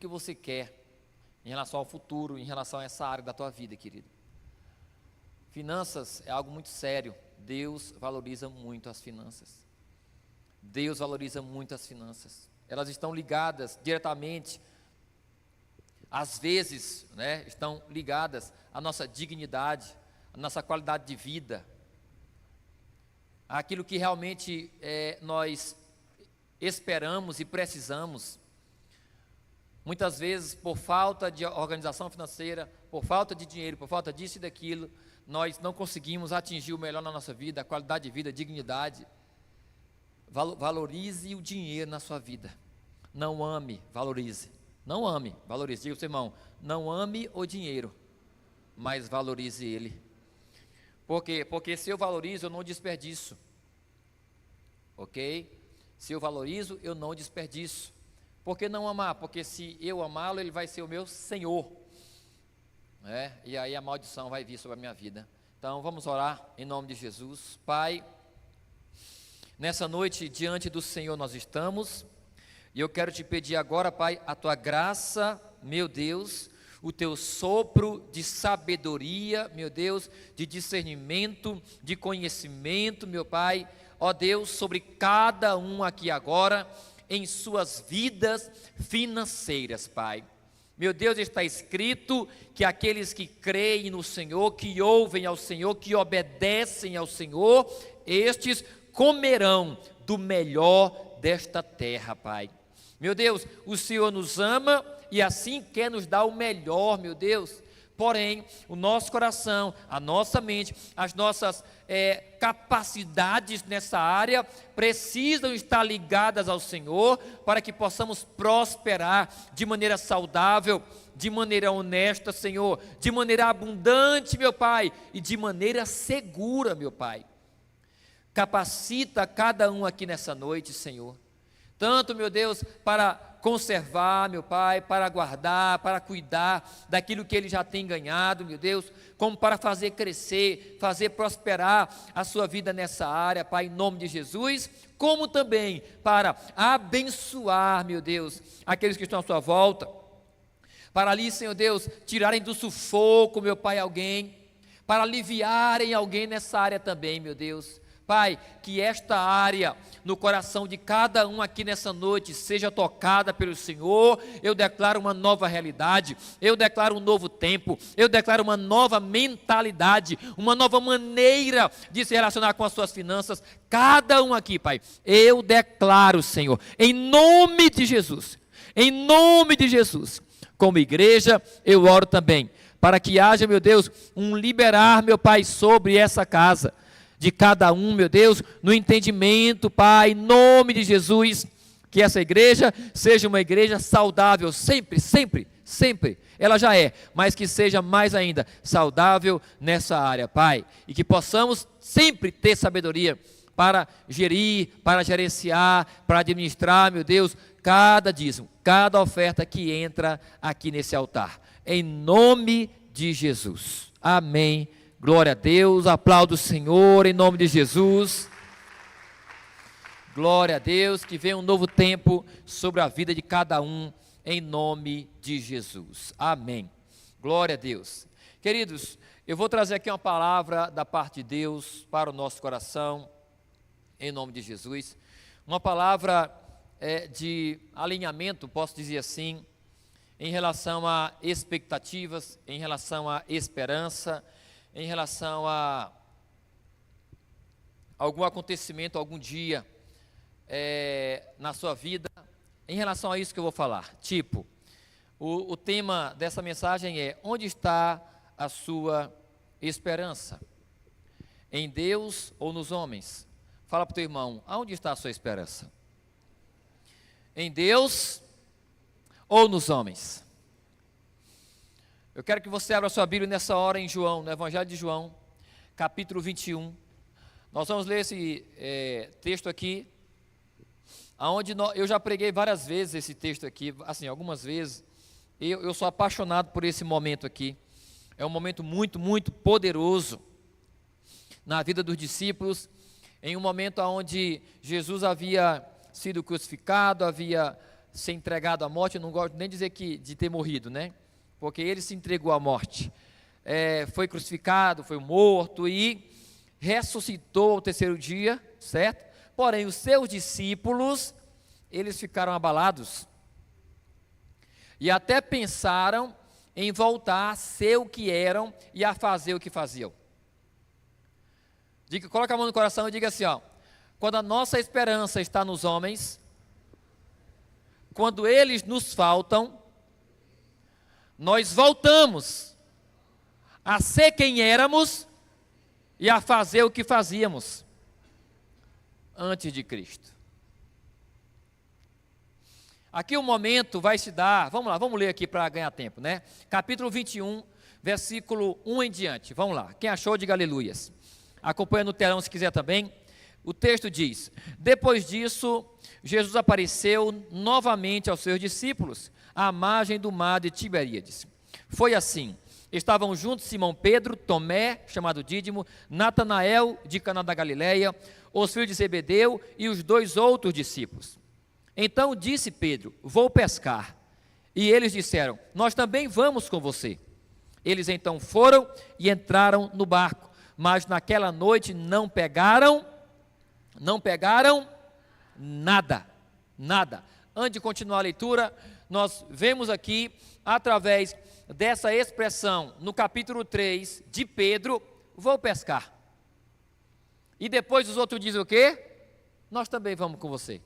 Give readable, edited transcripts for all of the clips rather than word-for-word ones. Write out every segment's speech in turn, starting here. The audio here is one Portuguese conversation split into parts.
que você quer em relação ao futuro, em relação a essa área da tua vida, querido. Finanças é algo muito sério. Deus valoriza muito as finanças. Deus valoriza muito as finanças. Elas estão ligadas diretamente, às vezes, né, estão ligadas à nossa dignidade, à nossa qualidade de vida, àquilo que realmente nós esperamos e precisamos. Muitas vezes, por falta de organização financeira, por falta de dinheiro, por falta disso e daquilo, nós não conseguimos atingir o melhor na nossa vida, a qualidade de vida, a dignidade. Valorize o dinheiro na sua vida. Não ame, valorize. Não ame, valorize. Diga para o seu irmão, não ame o dinheiro, mas valorize ele. Por quê? Porque se eu valorizo, eu não desperdiço. Ok? Se eu valorizo, eu não desperdiço. Por que não amar? Porque se eu amá-lo, ele vai ser o meu Senhor. E aí a maldição vai vir sobre a minha vida. Então vamos orar em nome de Jesus. Pai, nessa noite diante do Senhor nós estamos, e eu quero te pedir agora, Pai, a tua graça, meu Deus, o teu sopro de sabedoria, meu Deus, de discernimento, de conhecimento, meu Pai, ó Deus, sobre cada um aqui agora, em suas vidas financeiras, Pai. Meu Deus, está escrito que aqueles que creem no Senhor, que ouvem ao Senhor, que obedecem ao Senhor, estes comerão do melhor desta terra, Pai. Meu Deus, o Senhor nos ama e assim quer nos dar o melhor, meu Deus. Porém, o nosso coração, a nossa mente, as nossas capacidades nessa área precisam estar ligadas ao Senhor para que possamos prosperar de maneira saudável, de maneira honesta, Senhor, de maneira abundante, meu Pai, e de maneira segura, meu Pai. Capacita cada um aqui nessa noite, Senhor. Tanto, meu Deus, para conservar, meu Pai, para guardar, para cuidar daquilo que ele já tem ganhado, meu Deus, como para fazer crescer, fazer prosperar a sua vida nessa área, Pai, em nome de Jesus, como também para abençoar, meu Deus, aqueles que estão à sua volta, para ali, Senhor Deus, tirarem do sufoco, meu Pai, alguém, para aliviarem alguém nessa área também, meu Deus. Pai, que esta área no coração de cada um aqui nessa noite seja tocada pelo Senhor. Eu declaro uma nova realidade, eu declaro um novo tempo, eu declaro uma nova mentalidade, uma nova maneira de se relacionar com as suas finanças. Cada um aqui, Pai, eu declaro, Senhor, em nome de Jesus, como igreja, eu oro também, para que haja, meu Deus, um liberar, meu Pai, sobre essa casa, de cada um, meu Deus, no entendimento, Pai, em nome de Jesus, que essa igreja seja uma igreja saudável, sempre, ela já é, mas que seja mais ainda saudável nessa área, Pai, e que possamos sempre ter sabedoria para gerir, para gerenciar, para administrar, meu Deus, cada dízimo, cada oferta que entra aqui nesse altar, em nome de Jesus, amém. Glória a Deus, aplaudo o Senhor em nome de Jesus. Glória a Deus, que venha um novo tempo sobre a vida de cada um em nome de Jesus. Amém. Glória a Deus. Queridos, eu vou trazer aqui uma palavra da parte de Deus para o nosso coração em nome de Jesus. Uma palavra de alinhamento, posso dizer assim, em relação a expectativas, em relação a esperança, em relação a algum acontecimento, algum dia na sua vida, em relação a isso que eu vou falar. Tipo, o tema dessa mensagem é: onde está a sua esperança? Em Deus ou nos homens? Fala para o teu irmão, aonde está a sua esperança? Em Deus ou nos homens? Eu quero que você abra sua Bíblia nessa hora em João, no Evangelho de João, capítulo 21. Nós vamos ler esse texto aqui, aonde eu já preguei várias vezes esse texto aqui, assim, algumas vezes. Eu sou apaixonado por esse momento aqui. É um momento muito, muito poderoso na vida dos discípulos, em um momento onde Jesus havia sido crucificado, havia ser entregado à morte, eu não gosto nem de dizer de ter morrido, né? Porque ele se entregou à morte. Foi crucificado, foi morto e ressuscitou ao terceiro dia, certo? Porém, os seus discípulos, eles ficaram abalados. E até pensaram em voltar a ser o que eram e a fazer o que faziam. Coloca a mão no coração e diga assim, ó: quando a nossa esperança está nos homens, quando eles nos faltam, nós voltamos a ser quem éramos e a fazer o que fazíamos antes de Cristo. Aqui o momento vai se dar, vamos lá, vamos ler aqui para ganhar tempo, né? Capítulo 21, versículo 1 em diante. Vamos lá, quem achou, diga aleluias. Acompanha no telão se quiser também. O texto diz: depois disso, Jesus apareceu novamente aos seus discípulos, à margem do mar de Tiberíades. Foi assim: estavam juntos Simão Pedro, Tomé, chamado Dídimo, Natanael, de Caná da Galileia, os filhos de Zebedeu e os 2 outros discípulos. Então disse Pedro: vou pescar. E eles disseram: nós também vamos com você. Eles então foram e entraram no barco, mas naquela noite não pegaram nada. Antes de continuar a leitura, nós vemos aqui, através dessa expressão, no capítulo 3 de Pedro, vou pescar. E depois os outros dizem o quê? Nós também vamos com você.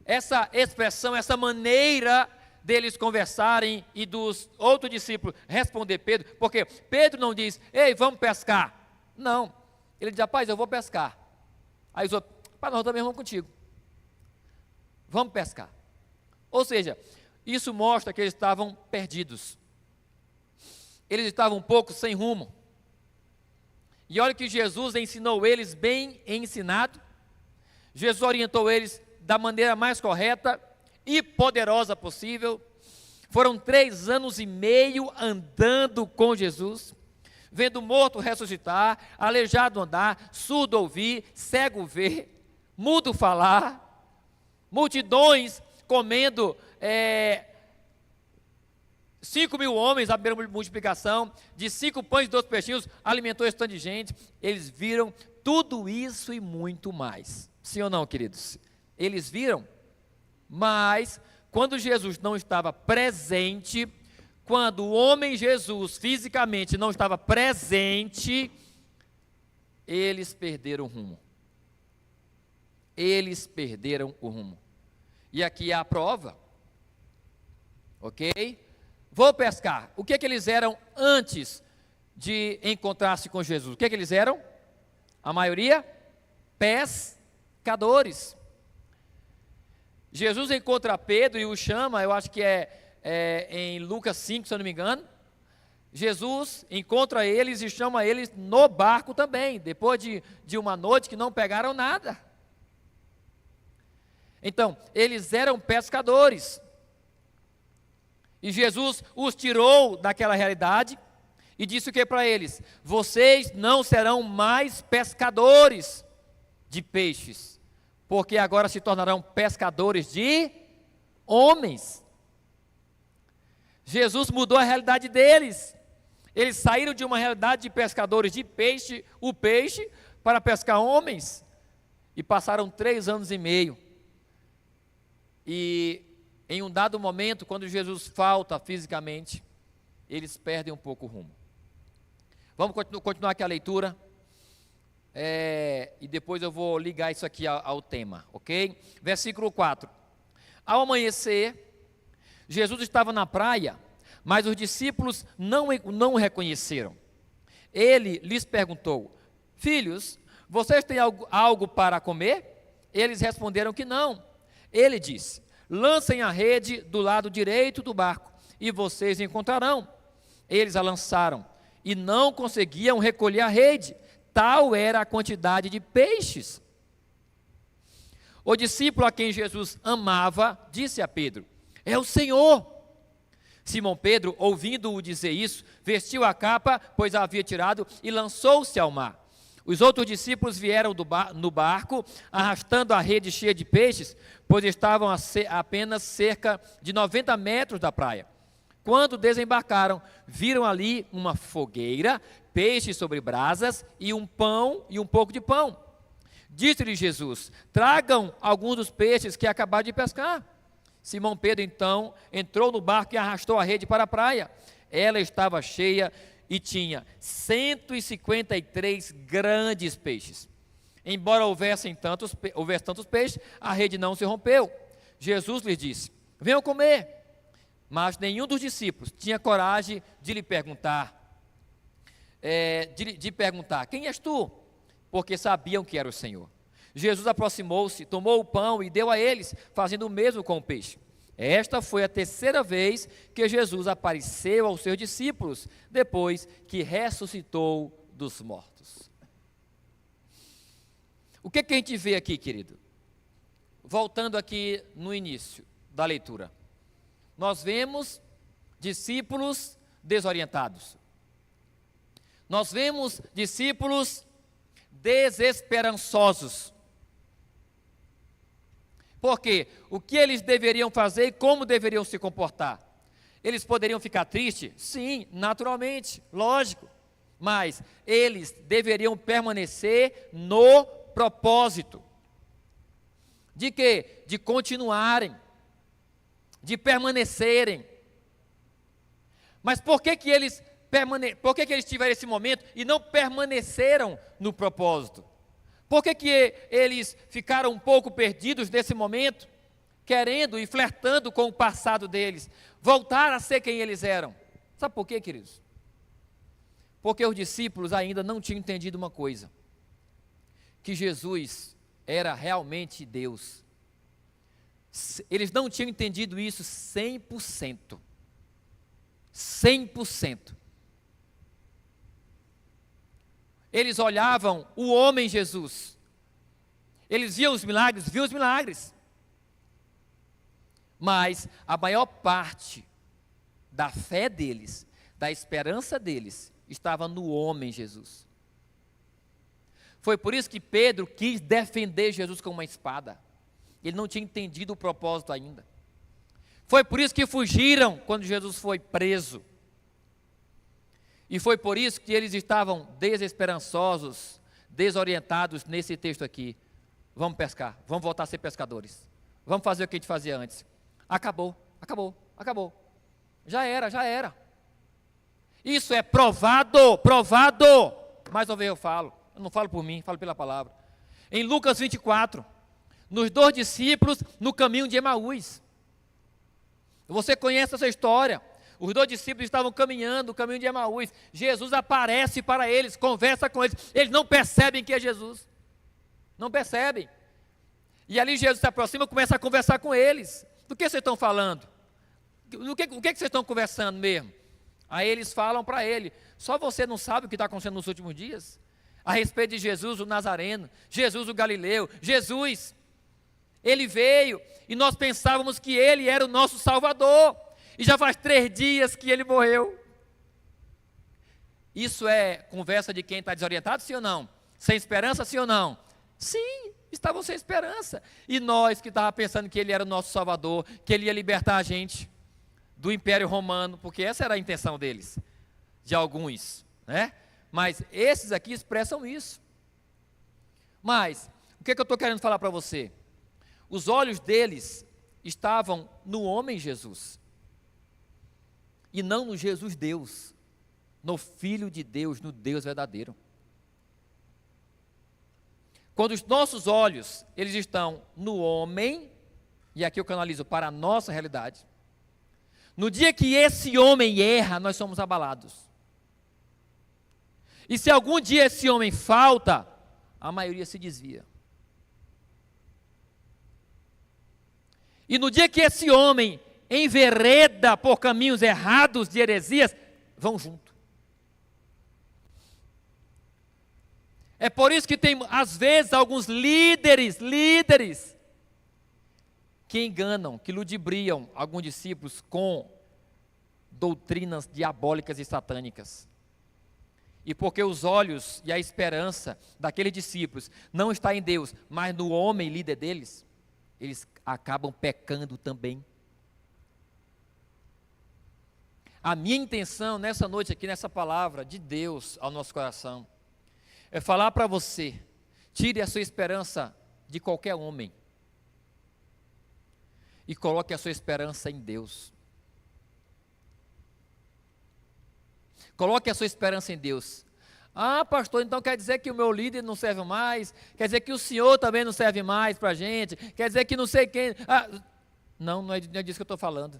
Essa expressão, essa maneira deles conversarem e dos outros discípulos responder Pedro, porque Pedro não diz: ei, vamos pescar. Não, ele diz: rapaz, eu vou pescar. Aí os outros: rapaz, nós também vamos contigo. Vamos pescar. Ou seja, isso mostra que eles estavam perdidos. Eles estavam um pouco sem rumo. E olha que Jesus ensinou eles bem ensinado. Jesus orientou eles da maneira mais correta e poderosa possível. Foram 3 anos e meio andando com Jesus, vendo morto ressuscitar, aleijado andar, surdo ouvir, cego ver, mudo falar, multidões comendo, 5.000 homens, a primeira multiplicação, de 5 pães e 2 peixinhos, alimentou esse tanto de gente. Eles viram tudo isso e muito mais. Sim ou não, queridos? Eles viram, mas quando Jesus não estava presente, quando o homem Jesus fisicamente não estava presente, eles perderam o rumo. Eles perderam o rumo. E aqui é a prova, ok? Vou pescar. O que eles eram antes de encontrar-se com Jesus? O que eles eram? A maioria? Pescadores. Jesus encontra Pedro e o chama, eu acho que em Lucas 5, se eu não me engano. Jesus encontra eles e chama eles no barco também, depois de uma noite que não pegaram nada. Então, eles eram pescadores. E Jesus os tirou daquela realidade e disse o que para eles? Vocês não serão mais pescadores de peixes, porque agora se tornarão pescadores de homens. Jesus mudou a realidade deles. Eles saíram de uma realidade de pescadores de peixe, o peixe, para pescar homens. E passaram 3 anos e meio. E em um dado momento, quando Jesus falta fisicamente, eles perdem um pouco o rumo. Vamos continuar aqui a leitura. E depois eu vou ligar isso aqui ao tema, ok? Versículo 4. Ao amanhecer, Jesus estava na praia, mas os discípulos não o reconheceram. Ele lhes perguntou: filhos, vocês têm algo para comer? Eles responderam que não. Ele disse: lancem a rede do lado direito do barco, e vocês encontrarão. Eles a lançaram, e não conseguiam recolher a rede, tal era a quantidade de peixes. O discípulo a quem Jesus amava, disse a Pedro: é o Senhor. Simão Pedro, ouvindo-o dizer isso, vestiu a capa, pois a havia tirado, e lançou-se ao mar. Os outros discípulos vieram no barco, arrastando a rede cheia de peixes, pois estavam a apenas cerca de 90 metros da praia. Quando desembarcaram, viram ali uma fogueira, peixes sobre brasas e um pão e um pouco de pão. Disse-lhe Jesus: tragam alguns dos peixes que acabaram de pescar. Simão Pedro então entrou no barco e arrastou a rede para a praia. Ela estava cheia e tinha 153 grandes peixes. Embora houvesse tantos peixes, a rede não se rompeu. Jesus lhes disse: venham comer. Mas nenhum dos discípulos tinha coragem de lhe perguntar, quem és tu? Porque sabiam que era o Senhor. Jesus aproximou-se, tomou o pão e deu a eles, fazendo o mesmo com o peixe. Esta foi a terceira vez que Jesus apareceu aos seus discípulos, depois que ressuscitou dos mortos. O que a gente vê aqui, querido? Voltando aqui no início da leitura. Nós vemos discípulos desorientados. Nós vemos discípulos desesperançosos. Por quê? O que eles deveriam fazer e como deveriam se comportar? Eles poderiam ficar tristes? Sim, naturalmente, lógico. Mas eles deveriam permanecer no propósito. De quê? De continuarem, de permanecerem. Mas por que eles tiveram esse momento e não permaneceram no propósito? Por que eles ficaram um pouco perdidos nesse momento, querendo e flertando com o passado deles, voltar a ser quem eles eram? Sabe por quê, queridos? Porque os discípulos ainda não tinham entendido uma coisa, que Jesus era realmente Deus. Eles não tinham entendido isso 100%. 100%. Eles olhavam o homem Jesus. Eles viam os milagres. Mas a maior parte da fé deles, da esperança deles, estava no homem Jesus. Foi por isso que Pedro quis defender Jesus com uma espada. Ele não tinha entendido o propósito ainda. Foi por isso que fugiram quando Jesus foi preso. E foi por isso que eles estavam desesperançosos, desorientados nesse texto aqui. Vamos pescar, vamos voltar a ser pescadores. Vamos fazer o que a gente fazia antes. Acabou. Já era. Isso é provado. Mais uma vez eu não falo por mim, falo pela palavra. Em Lucas 24, nos 2 discípulos no caminho de Emaús. Você conhece essa história. Os 2 discípulos estavam caminhando no caminho de Emaús. Jesus aparece para eles, conversa com eles. Eles não percebem que é Jesus. Não percebem. E ali Jesus se aproxima e começa a conversar com eles. Do que vocês estão falando? O que vocês estão conversando mesmo? Aí eles falam para ele: só você não sabe o que está acontecendo nos últimos dias? A respeito de Jesus o Nazareno, Jesus o Galileu, Jesus, ele veio e nós pensávamos que ele era o nosso Salvador, e já faz 3 dias que ele morreu. Isso é conversa de quem está desorientado, sim ou não? Sem esperança, sim ou não? Sim, estavam sem esperança. E nós que estávamos pensando que ele era o nosso Salvador, que ele ia libertar a gente do Império Romano, porque essa era a intenção deles, de alguns, né? Mas esses aqui expressam isso. Mas, o que eu estou querendo falar para você? Os olhos deles estavam no homem Jesus, e não no Jesus Deus, no Filho de Deus, no Deus verdadeiro. Quando os nossos olhos, eles estão no homem, e aqui eu canalizo para a nossa realidade, no dia que esse homem erra, nós somos abalados. E se algum dia esse homem falta, a maioria se desvia. E no dia que esse homem envereda por caminhos errados de heresias, vão junto. É por isso que tem, às vezes, alguns líderes, que enganam, que ludibriam alguns discípulos com doutrinas diabólicas e satânicas. E porque os olhos e a esperança daqueles discípulos não está em Deus, mas no homem líder deles, eles acabam pecando também. A minha intenção nessa noite aqui, nessa palavra de Deus ao nosso coração, é falar para você, tire a sua esperança de qualquer homem e coloque a sua esperança em Deus. Coloque a sua esperança em Deus. Ah, pastor, então quer dizer que o meu líder não serve mais? Quer dizer que o senhor também não serve mais para a gente? Quer dizer que não sei quem... Não é disso que eu estou falando.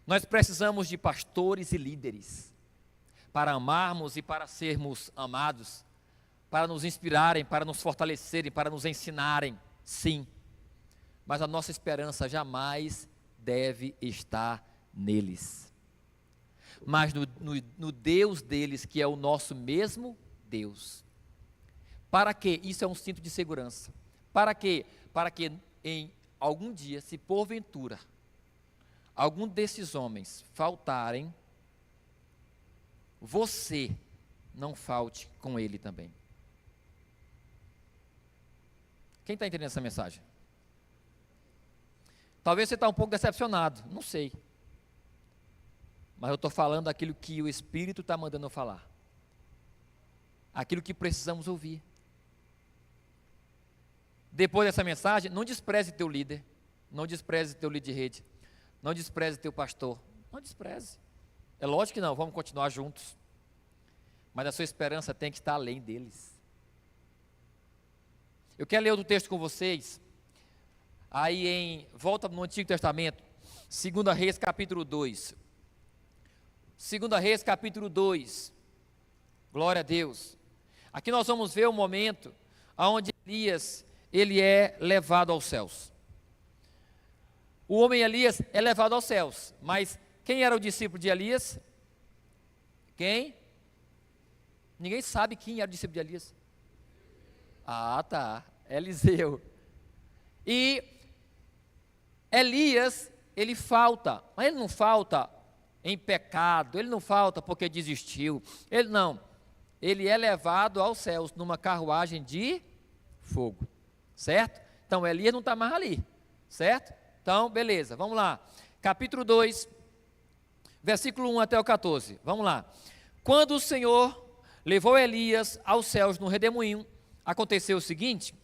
Nós precisamos de pastores e líderes para amarmos e para sermos amados, para nos inspirarem, para nos fortalecerem, para nos ensinarem, sim. Mas a nossa esperança jamais deve estar neles, mas no Deus deles, que é o nosso mesmo Deus. Para quê? Isso é um cinto de segurança. Para quê? Para que em algum dia, se porventura, algum desses homens faltarem, você não falte com ele também. Quem está entendendo essa mensagem? Talvez você está um pouco decepcionado, não sei. Mas eu estou falando aquilo que o Espírito está mandando eu falar. Aquilo que precisamos ouvir. Depois dessa mensagem, não despreze teu líder. Não despreze teu líder de rede. Não despreze teu pastor. Não despreze. É lógico que não, vamos continuar juntos. Mas a sua esperança tem que estar além deles. Eu quero ler outro texto com vocês. Volta no Antigo Testamento. 2 Reis capítulo 2. 2 Reis capítulo 2, glória a Deus. Aqui nós vamos ver o momento onde Elias, ele é levado aos céus. O homem Elias é levado aos céus, mas quem era o discípulo de Elias? Quem? Ninguém sabe quem era o discípulo de Elias. Ah, tá, Eliseu. E Elias, ele falta, mas ele não falta em pecado, ele não falta porque desistiu, ele é levado aos céus numa carruagem de fogo, certo? Então Elias não está mais ali, certo? Então beleza, vamos lá, capítulo 2, versículo 1 até o 14, vamos lá. Quando o Senhor levou Elias aos céus no redemoinho, aconteceu o seguinte: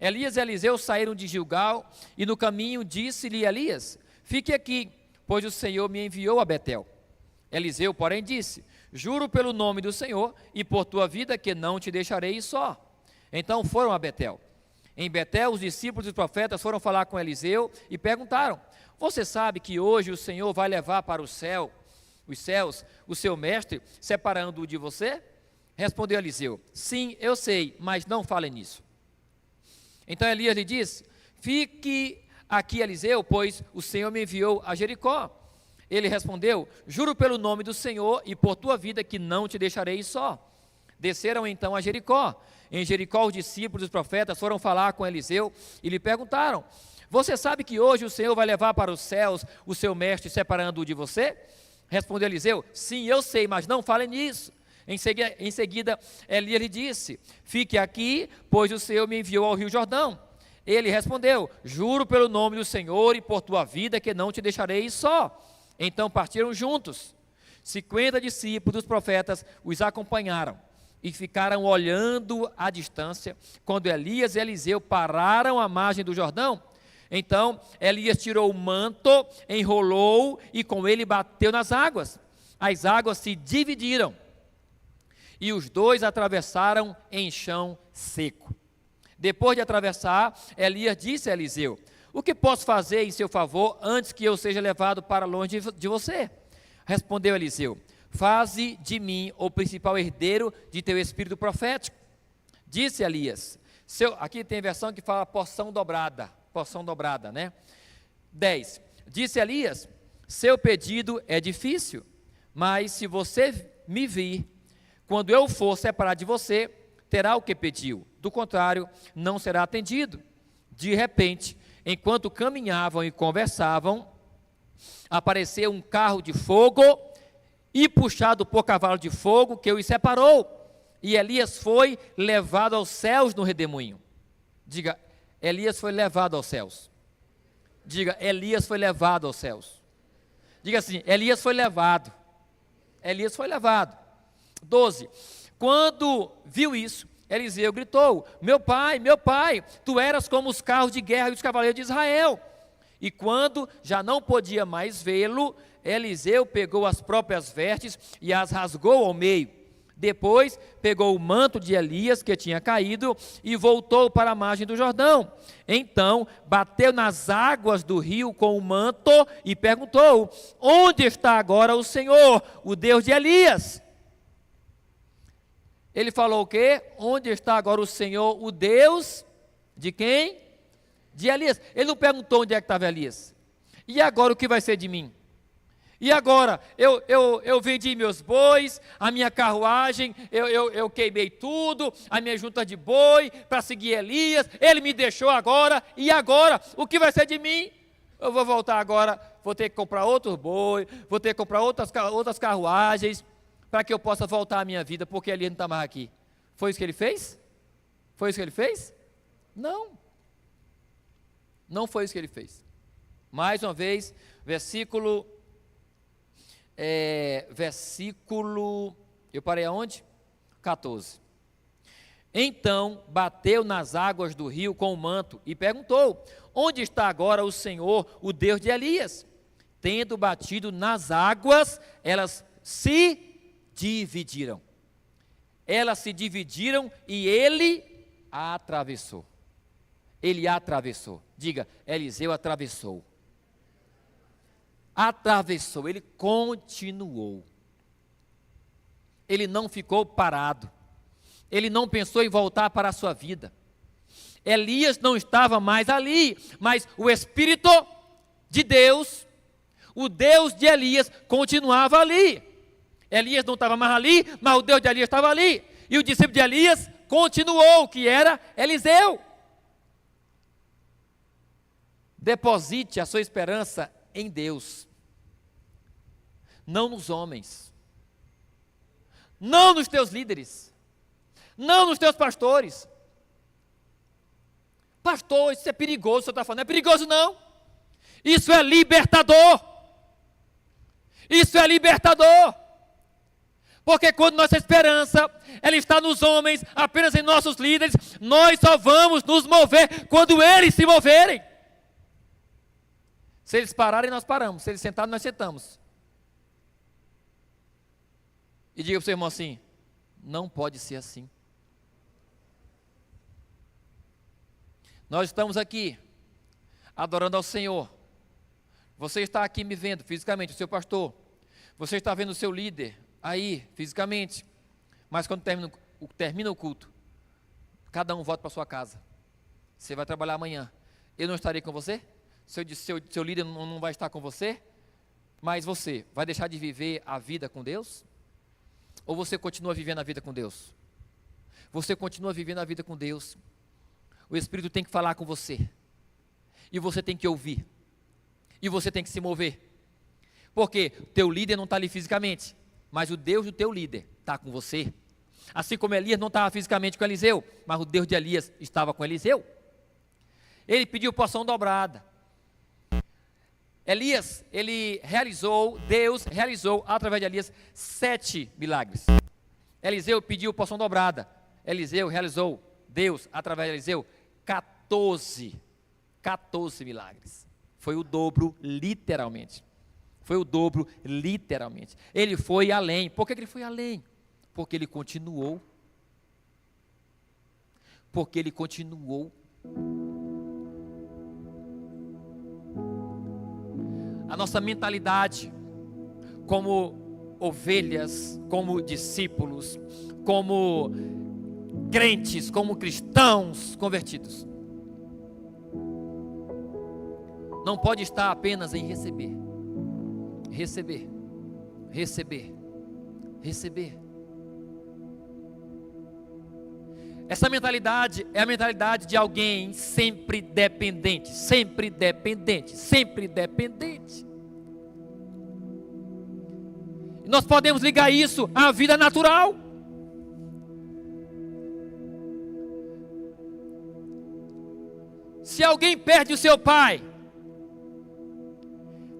Elias e Eliseu saíram de Gilgal, e no caminho disse-lhe Elias: fique aqui, pois o Senhor me enviou a Betel. Eliseu, porém, disse: juro pelo nome do Senhor e por tua vida que não te deixarei só. Então foram a Betel. Em Betel, os discípulos dos profetas foram falar com Eliseu e perguntaram: você sabe que hoje o Senhor vai levar para os céus, o seu mestre, separando-o de você? Respondeu Eliseu: sim, eu sei, mas não fale nisso. Então Elias lhe disse: fique aqui, Eliseu, pois o Senhor me enviou a Jericó. Ele respondeu: juro pelo nome do Senhor e por tua vida que não te deixarei só. Desceram então a Jericó. Em Jericó, os discípulos dos profetas foram falar com Eliseu e lhe perguntaram: você sabe que hoje o Senhor vai levar para os céus o seu mestre, separando-o de você? Respondeu Eliseu: sim, eu sei, mas não fale nisso. Em seguida, Elias lhe disse: fique aqui, pois o Senhor me enviou ao rio Jordão. Ele respondeu: juro pelo nome do Senhor e por tua vida que não te deixarei só. Então partiram juntos. 50 discípulos dos profetas os acompanharam e ficaram olhando à distância, quando Elias e Eliseu pararam à margem do Jordão. Então Elias tirou o manto, enrolou e com ele bateu nas águas. As águas se dividiram e os dois atravessaram em chão seco. Depois de atravessar, Elias disse a Eliseu: o que posso fazer em seu favor antes que eu seja levado para longe de você? Respondeu Eliseu: faze de mim o principal herdeiro de teu espírito profético. Disse Elias, aqui tem versão que fala porção dobrada, né? 10, disse Elias: seu pedido é difícil, mas se você me vir, quando eu for separar de você, terá o que pediu, do contrário, não será atendido. De repente, enquanto caminhavam e conversavam, apareceu um carro de fogo e puxado por cavalo de fogo, que os separou. E Elias foi levado aos céus no redemoinho. Diga, Elias foi levado aos céus. Diga, Elias foi levado aos céus. Diga assim, Elias foi levado. Elias foi levado. 12. Quando viu isso, Eliseu gritou: meu pai, tu eras como os carros de guerra e os cavaleiros de Israel. E quando já não podia mais vê-lo, Eliseu pegou as próprias vestes e as rasgou ao meio. Depois pegou o manto de Elias que tinha caído e voltou para a margem do Jordão. Então bateu nas águas do rio com o manto e perguntou: onde está agora o Senhor, o Deus de Elias? Ele falou o quê? Onde está agora o Senhor, o Deus de quem? De Elias. Ele não perguntou onde é que estava Elias. E agora o que vai ser de mim? E agora, eu vendi meus bois, a minha carruagem, eu queimei tudo, a minha junta de boi, para seguir Elias, ele me deixou agora, e agora, o que vai ser de mim? Eu vou voltar agora, vou ter que comprar outros boi, vou ter que comprar outras carruagens, para que eu possa voltar à minha vida, porque Elias não está mais aqui. Foi isso que ele fez? Foi isso que ele fez? Não. Não foi isso que ele fez. Mais uma vez, eu parei aonde? 14. Então bateu nas águas do rio com o manto e perguntou: onde está agora o Senhor, o Deus de Elias? Tendo batido nas águas, elas se dividiram. Elas se dividiram e ele atravessou. Ele atravessou. Diga, Eliseu atravessou. Atravessou, ele continuou. Ele não ficou parado. Ele não pensou em voltar para a sua vida. Elias não estava mais ali, mas o Espírito de Deus, o Deus de Elias, continuava ali. Elias não estava mais ali, mas o Deus de Elias estava ali. E o discípulo de Elias continuou, que era Eliseu. Deposite a sua esperança em Deus, não nos homens, não nos teus líderes, não nos teus pastores. Pastor, isso é perigoso, o senhor está falando. Não é perigoso não, isso é libertador, isso é libertador, porque quando nossa esperança, ela está nos homens, apenas em nossos líderes, nós só vamos nos mover quando eles se moverem. Se eles pararem, nós paramos. Se eles sentarem, nós sentamos. E diga para o seu irmão assim: não pode ser assim. Nós estamos aqui, adorando ao Senhor. Você está aqui me vendo fisicamente, o seu pastor. Você está vendo o seu líder aí, fisicamente. Mas quando termina o culto, cada um volta para sua casa. Você vai trabalhar amanhã. Eu não estarei com você? Seu líder não vai estar com você, mas você vai deixar de viver a vida com Deus? Ou você continua vivendo a vida com Deus? Você continua vivendo a vida com Deus. O Espírito tem que falar com você, e você tem que ouvir, e você tem que se mover, porque teu líder não está ali fisicamente, mas o Deus do teu líder está com você. Assim como Elias não estava fisicamente com Eliseu, mas o Deus de Elias estava com Eliseu. Ele pediu porção dobrada. Deus realizou através de Elias 7 milagres. Eliseu pediu porção dobrada. Eliseu realizou, Deus através de Eliseu, 14 milagres. Foi o dobro literalmente. Foi o dobro literalmente. Ele foi além. Por que ele foi além? Porque ele continuou. Porque ele continuou. A nossa mentalidade como ovelhas, como discípulos, como crentes, como cristãos convertidos, não pode estar apenas em receber. Receber, receber, receber. Essa mentalidade é a mentalidade de alguém sempre dependente, sempre dependente, sempre dependente. Nós podemos ligar isso à vida natural. Se alguém perde o seu pai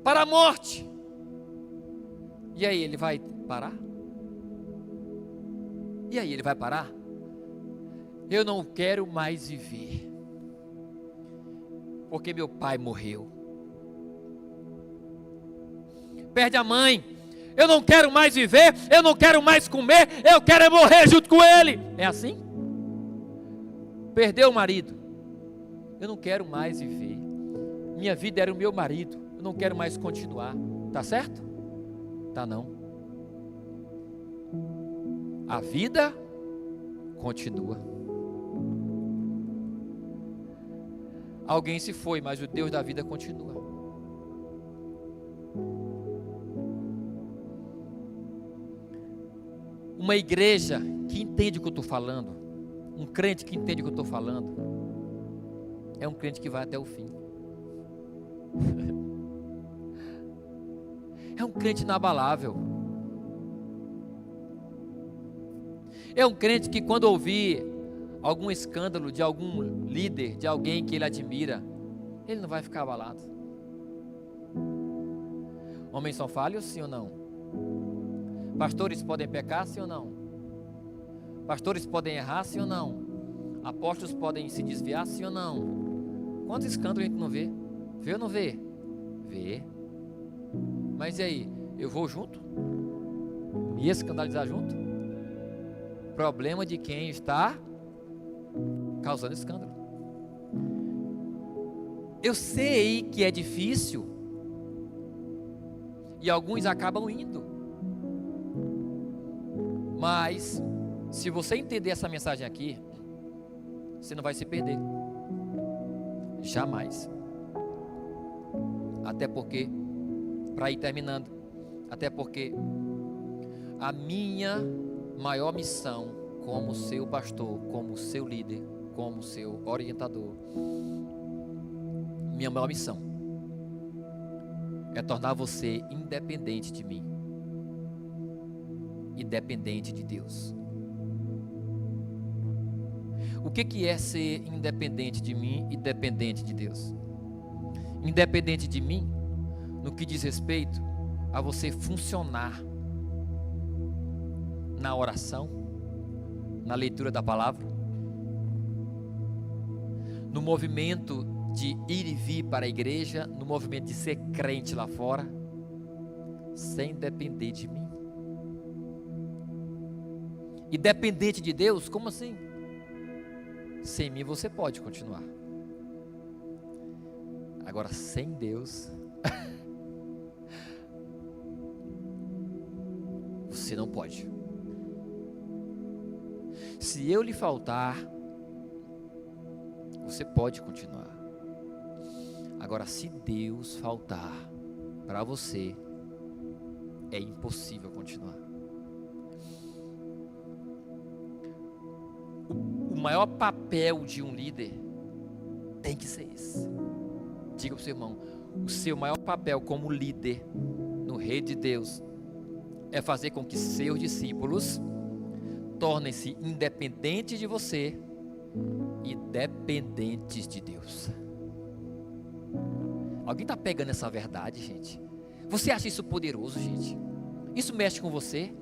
para a morte, e aí ele vai parar? E aí ele vai parar? Eu não quero mais viver, porque meu pai morreu. Perde a mãe, eu não quero mais viver, eu não quero mais comer, eu quero morrer junto com ele. É assim? Perdeu o marido, eu não quero mais viver, minha vida era o meu marido, eu não quero mais continuar. Tá certo? Tá não. A vida continua. Alguém se foi, mas o Deus da vida continua. Uma igreja que entende o que eu estou falando, um crente que entende o que eu estou falando, é um crente que vai até o fim. É um crente inabalável. É um crente que, quando ouvir algum escândalo de algum líder, de alguém que ele admira, ele não vai ficar abalado. Homens são falhos, sim ou não? Pastores podem pecar, sim ou não? Pastores podem errar, sim ou não? Apóstolos podem se desviar, sim ou não? Quantos escândalos a gente não vê? Vê ou não vê? Vê. Mas e aí? Eu vou junto? Me escandalizar junto? Problema de quem está causando escândalo. Eu sei que é difícil e alguns acabam indo, mas se você entender essa mensagem aqui, você não vai se perder, jamais. Até porque, para ir terminando, até porque a minha maior missão como seu pastor, como seu líder, como seu orientador, minha maior missão é tornar você independente de mim e dependente de Deus. O que é ser independente de mim e dependente de Deus? Independente de mim no que diz respeito a você funcionar na oração, na leitura da palavra, no movimento de ir e vir para a igreja, no movimento de ser crente lá fora, sem depender de mim. E dependente de Deus, como assim? Sem mim você pode continuar. Agora, sem Deus, você não pode. Se eu lhe faltar, você pode continuar. Agora, se Deus faltar para você, é impossível continuar. O maior papel de um líder tem que ser esse. Diga para o seu irmão, o seu maior papel como líder no reino de Deus é fazer com que seus discípulos tornem-se independentes de você e dependentes de Deus. Alguém está pegando essa verdade, gente? Você acha isso poderoso, gente? Isso mexe com você?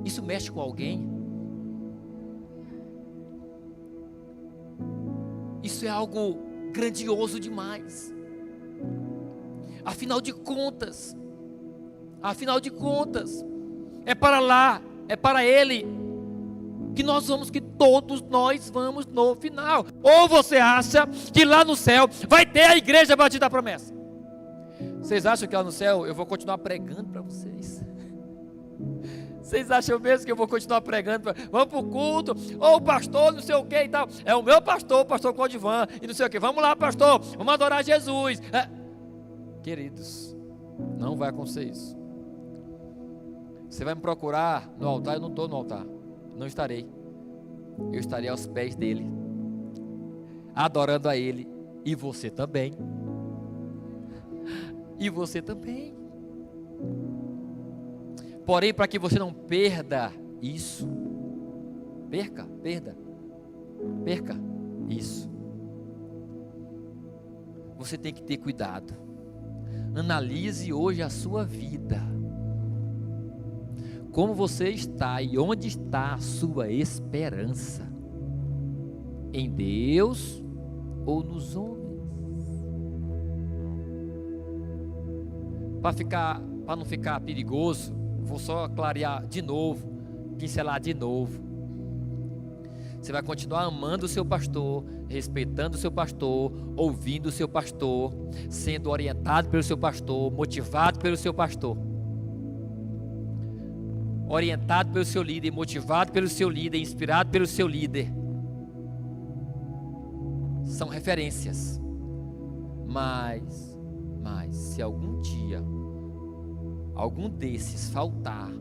Isso mexe com alguém? Isso é algo grandioso demais. Afinal de contas, é para lá, é para Ele que nós vamos, que todos nós vamos no final. Ou você acha que lá no céu vai ter a igreja batida da promessa? Vocês acham que lá no céu eu vou continuar pregando para vocês? Vocês acham mesmo que eu vou continuar pregando? Vamos para o culto, ou o pastor, não sei o que e tal. É o meu pastor, o pastor Clodivan, e não sei o que. Vamos lá, pastor, vamos adorar Jesus. Queridos, não vai acontecer isso. Você vai me procurar no altar, eu não estou no altar. Não estarei. Eu estarei aos pés dele, adorando a Ele. E você também. E você também. Porém, para que você não perda isso, perca isso, você tem que ter cuidado. Analise hoje a sua vida, como você está e onde está a sua esperança, em Deus ou nos homens? Para não ficar perigoso, vou só clarear de novo, pincelar de novo. Você vai continuar amando o seu pastor, respeitando o seu pastor, ouvindo o seu pastor, sendo orientado pelo seu pastor, motivado pelo seu pastor, orientado pelo seu líder, motivado pelo seu líder, inspirado pelo seu líder. São referências. Mas se algum dia algum desses faltar,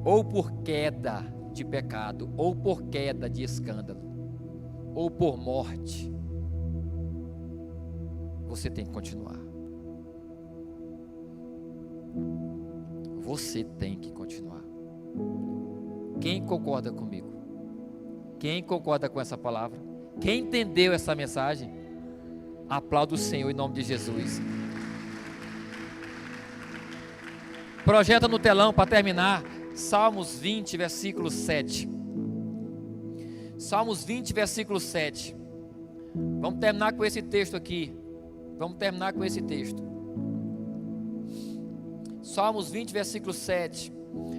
ou por queda de pecado, ou por queda de escândalo, ou por morte, você tem que continuar. Você tem que continuar. Quem concorda comigo? Quem concorda com essa palavra? Quem entendeu essa mensagem? Aplauda o Senhor em nome de Jesus. Projeta no telão para terminar. Salmos 20, versículo 7. Salmos 20, versículo 7. Vamos terminar com esse texto aqui. Salmos 20, versículo 7.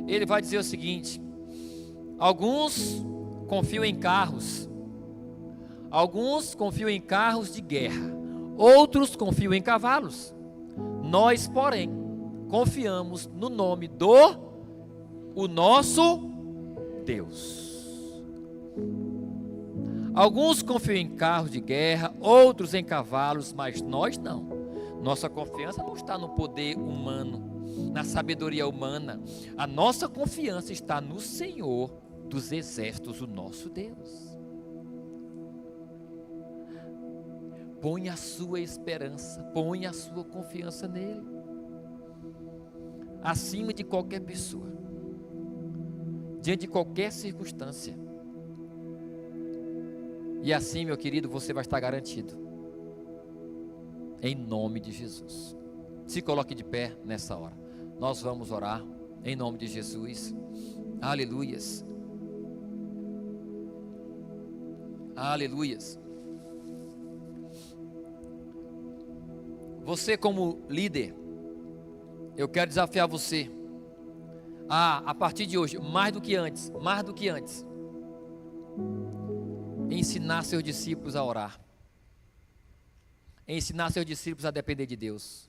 Ele vai dizer o seguinte: alguns confiam em carros, alguns confiam em carros de guerra, outros confiam em cavalos. Nós, porém, confiamos no nome do o nosso Deus. Alguns confiam em carros de guerra, outros em cavalos, mas nós não. Nossa confiança não está no poder humano, na sabedoria humana. A nossa confiança está no Senhor dos exércitos, o nosso Deus. Põe a sua esperança, põe a sua confiança nele, acima de qualquer pessoa, diante de qualquer circunstância. E assim, meu querido, você vai estar garantido, em nome de Jesus. Se coloque de pé nessa hora. Nós vamos orar em nome de Jesus. Aleluias. Aleluias. Você como líder, eu quero desafiar você a partir de hoje, mais do que antes, ensinar seus discípulos a orar, ensinar seus discípulos a depender de Deus,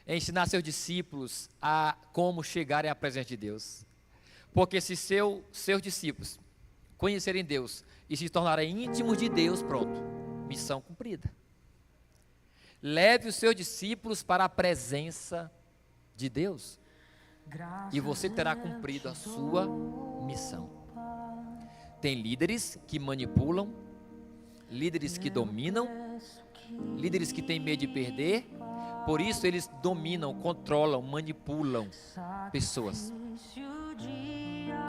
ensinar seus discípulos a como chegarem à presença de Deus. Porque se seus discípulos conhecerem Deus e se tornarem íntimos de Deus, pronto, missão cumprida. Leve os seus discípulos para a presença de Deus e você terá cumprido a sua missão. Tem líderes que manipulam, líderes que dominam, líderes que têm medo de perder, por isso eles dominam, controlam, manipulam pessoas.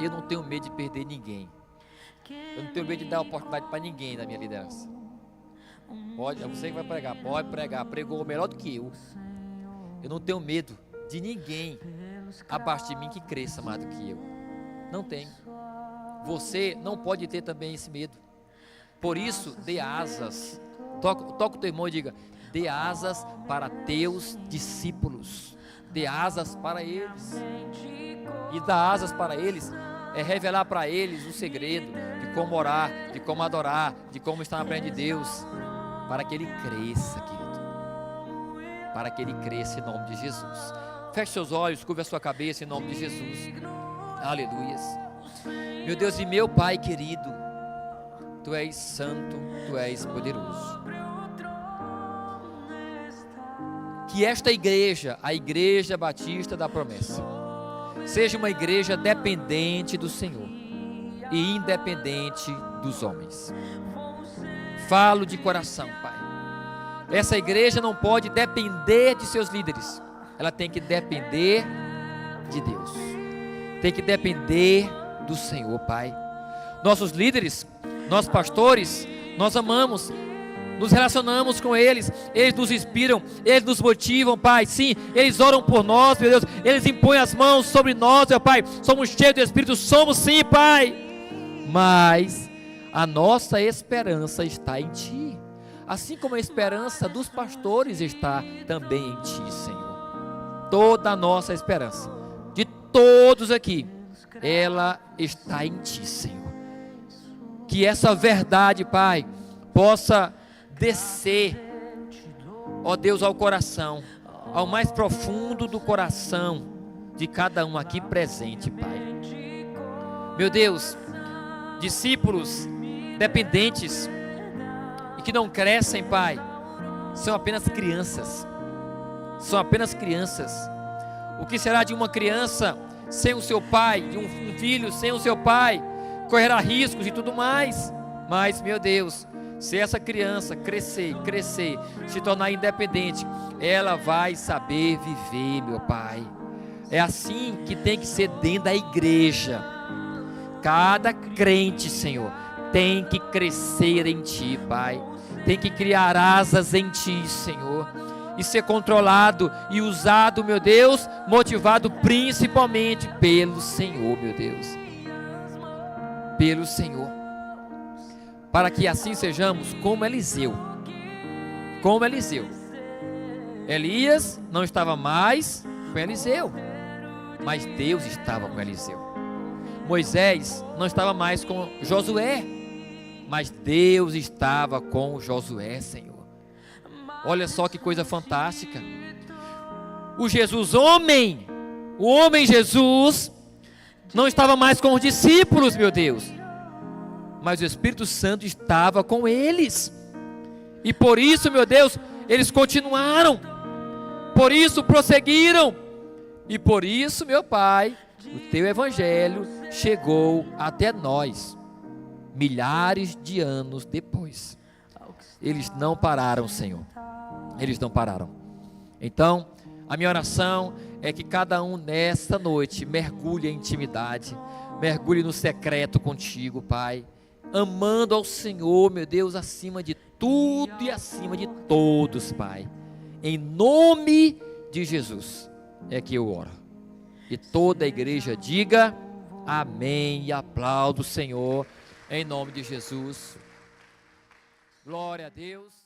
Eu não tenho medo de perder ninguém. Eu não tenho medo de dar oportunidade para ninguém na minha liderança. Pode, é você que vai pregar, pode pregar, pregou melhor do que eu. Eu não tenho medo de ninguém abaixo de mim que cresça mais do que eu. Não tenho. Você não pode ter também esse medo. Por isso, dê asas. Toca o teu irmão e diga: dê asas para teus discípulos. Dê asas para eles. E dar asas para eles é revelar para eles o segredo de como orar, de como adorar, de como estar na presença de Deus, para que ele cresça, querido. Para que ele cresça em nome de Jesus. Feche seus olhos, curva a sua cabeça em nome de Jesus. Aleluias. Meu Deus e meu Pai querido, Tu és santo, Tu és poderoso. Que esta igreja, a Igreja Batista da Promessa, seja uma igreja dependente do Senhor e independente dos homens. Falo de coração, Pai. Essa igreja não pode depender de seus líderes. ela tem que depender de Deus, tem que depender do Senhor, Pai. Nossos líderes, nossos pastores, nós amamos, nos relacionamos com eles nos inspiram, eles nos motivam, Pai. Sim, eles oram por nós, meu Deus, eles impõem as mãos sobre nós, meu Pai. Somos cheios do Espírito, somos sim, Pai. Mas a nossa esperança está em Ti, assim como a esperança dos pastores está também em Ti, Senhor. Toda a nossa esperança, de todos aqui, ela está em Ti, Senhor. Que essa verdade, Pai, possa descer, ó Deus, ao coração, ao mais profundo do coração de cada um aqui presente, Pai. Meu Deus, discípulos dependentes e que não crescem, Pai, são apenas crianças. São apenas crianças. O que será de uma criança sem o seu pai, de um filho sem o seu pai? Correrá riscos e tudo mais. Mas, meu Deus, se essa criança crescer, se tornar independente, ela vai saber viver, meu Pai. É assim que tem que ser dentro da igreja. Cada crente, Senhor, tem que crescer em Ti, Pai. Tem que criar asas em Ti, Senhor, e ser controlado e usado, meu Deus, motivado principalmente pelo Senhor, meu Deus. Pelo Senhor. Para que assim sejamos como Eliseu. Como Eliseu. Elias não estava mais com Eliseu, mas Deus estava com Eliseu. Moisés não estava mais com Josué, mas Deus estava com Josué, Senhor. Olha só que coisa fantástica. O Jesus homem, o homem Jesus, não estava mais com os discípulos, meu Deus, mas o Espírito Santo estava com eles. E por isso, meu Deus, eles continuaram. Por isso prosseguiram. E por isso, meu Pai, o Teu Evangelho chegou até nós, milhares de anos depois. Eles não pararam, Senhor. Eles não pararam. Então, a minha oração é que cada um nesta noite mergulhe em intimidade, mergulhe no secreto contigo, Pai, amando ao Senhor, meu Deus, acima de tudo e acima de todos, Pai. Em nome de Jesus é que eu oro. E toda a igreja diga amém e aplauda o Senhor em nome de Jesus. Glória a Deus.